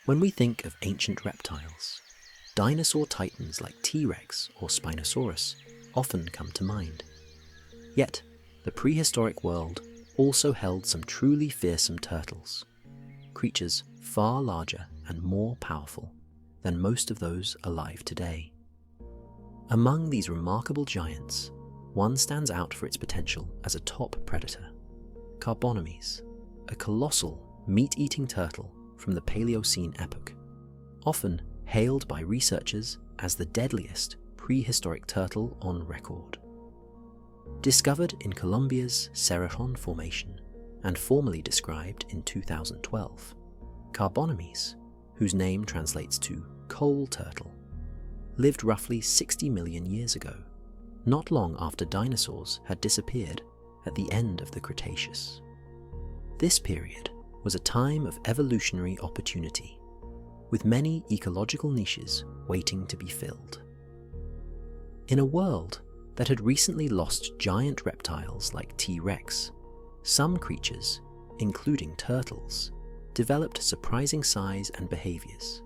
When we think of ancient reptiles, dinosaur titans like T-Rex or Spinosaurus often come to mind. Yet, the prehistoric world also held some truly fearsome turtles, creatures far larger and more powerful than most of those alive today. Among these remarkable giants, one stands out for its potential as a top predator: Carbonemys, a colossal meat-eating turtle from the Paleocene epoch, often hailed by researchers as the deadliest prehistoric turtle on record. Discovered in Colombia's Cerrejón Formation and formally described in 2012, Carbonemys, whose name translates to coal turtle, lived roughly 60 million years ago, not long after dinosaurs had disappeared at the end of the Cretaceous. This period was a time of evolutionary opportunity, with many ecological niches waiting to be filled. In a world that had recently lost giant reptiles like T-Rex, some creatures, including turtles, developed surprising size and behaviors.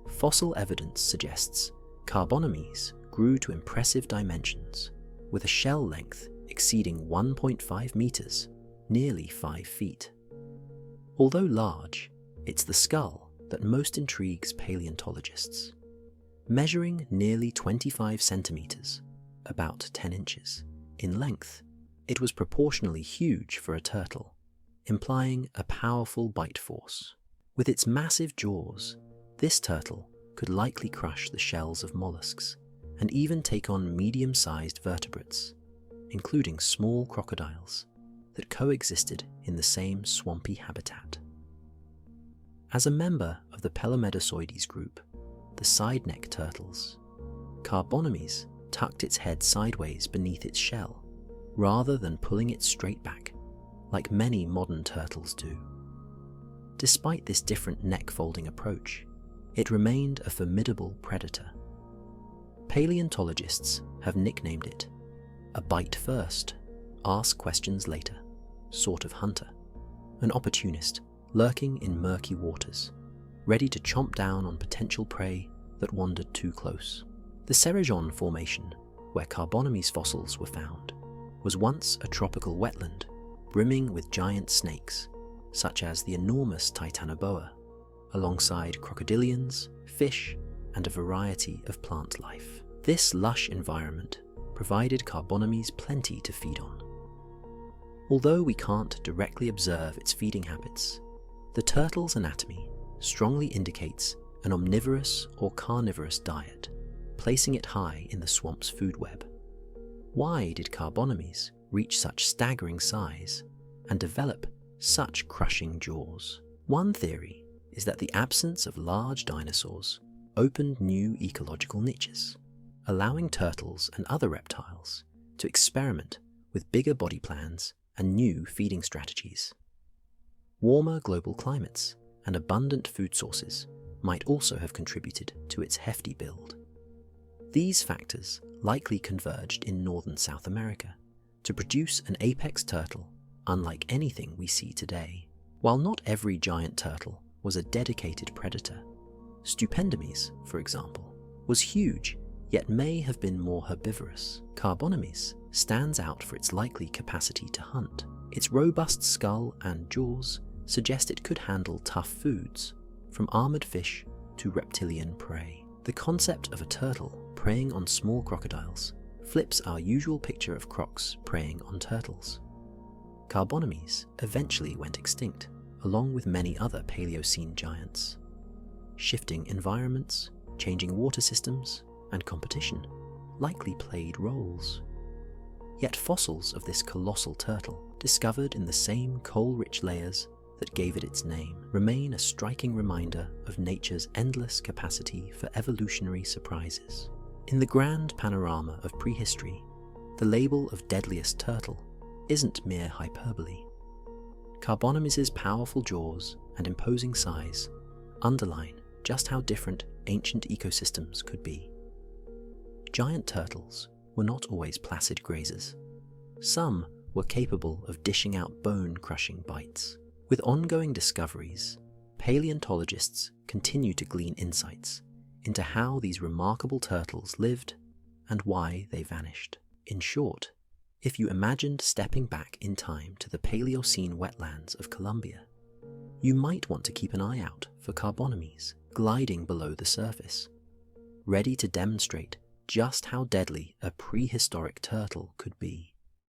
Fossil evidence suggests Carbonemys grew to impressive dimensions, with a shell length exceeding 1.5 meters, nearly 5 feet. Although large, it's the skull that most intrigues paleontologists. Measuring nearly 25 centimeters, about 10 inches, in length, it was proportionally huge for a turtle, implying a powerful bite force. With its massive jaws, this turtle could likely crush the shells of mollusks and even take on medium-sized vertebrates, including small crocodiles that coexisted in the same swampy habitat. As a member of the Pelomedosoides group, the side-neck turtles, Carbonemys tucked its head sideways beneath its shell, rather than pulling it straight back, like many modern turtles do. Despite this different neck-folding approach, it remained a formidable predator. Paleontologists have nicknamed it a bite first, ask questions later sort of hunter, an opportunist lurking in murky waters, ready to chomp down on potential prey that wandered too close. The Cerrejón Formation, where Carbonemys fossils were found, was once a tropical wetland brimming with giant snakes, such as the enormous Titanoboa, alongside crocodilians, fish, and a variety of plant life. This lush environment provided Carbonemys plenty to feed on. Although we can't directly observe its feeding habits, the turtle's anatomy strongly indicates an omnivorous or carnivorous diet, placing it high in the swamp's food web. Why did Carbonemys reach such staggering size and develop such crushing jaws? One theory is that the absence of large dinosaurs opened new ecological niches, allowing turtles and other reptiles to experiment with bigger body plans and new feeding strategies. Warmer global climates and abundant food sources might also have contributed to its hefty build. These factors likely converged in northern South America to produce an apex turtle unlike anything we see today. While not every giant turtle was a dedicated predator, Stupendomys, for example, was huge yet may have been more herbivorous. Carbonemys stands out for its likely capacity to hunt. Its robust skull and jaws suggest it could handle tough foods, from armored fish to reptilian prey. The concept of a turtle preying on small crocodiles flips our usual picture of crocs preying on turtles. Carbonemys eventually went extinct, along with many other Paleocene giants. Shifting environments, changing water systems, and competition likely played roles. Yet fossils of this colossal turtle, discovered in the same coal-rich layers that gave it its name, remain a striking reminder of nature's endless capacity for evolutionary surprises. In the grand panorama of prehistory, the label of deadliest turtle isn't mere hyperbole. Carbonemys' powerful jaws and imposing size underline just how different ancient ecosystems could be. Giant turtles were not always placid grazers. Some were capable of dishing out bone-crushing bites. With ongoing discoveries, paleontologists continue to glean insights into how these remarkable turtles lived and why they vanished. In short, if you imagined stepping back in time to the Paleocene wetlands of Colombia, you might want to keep an eye out for carbonomes gliding below the surface, ready to demonstrate just how deadly a prehistoric turtle could be.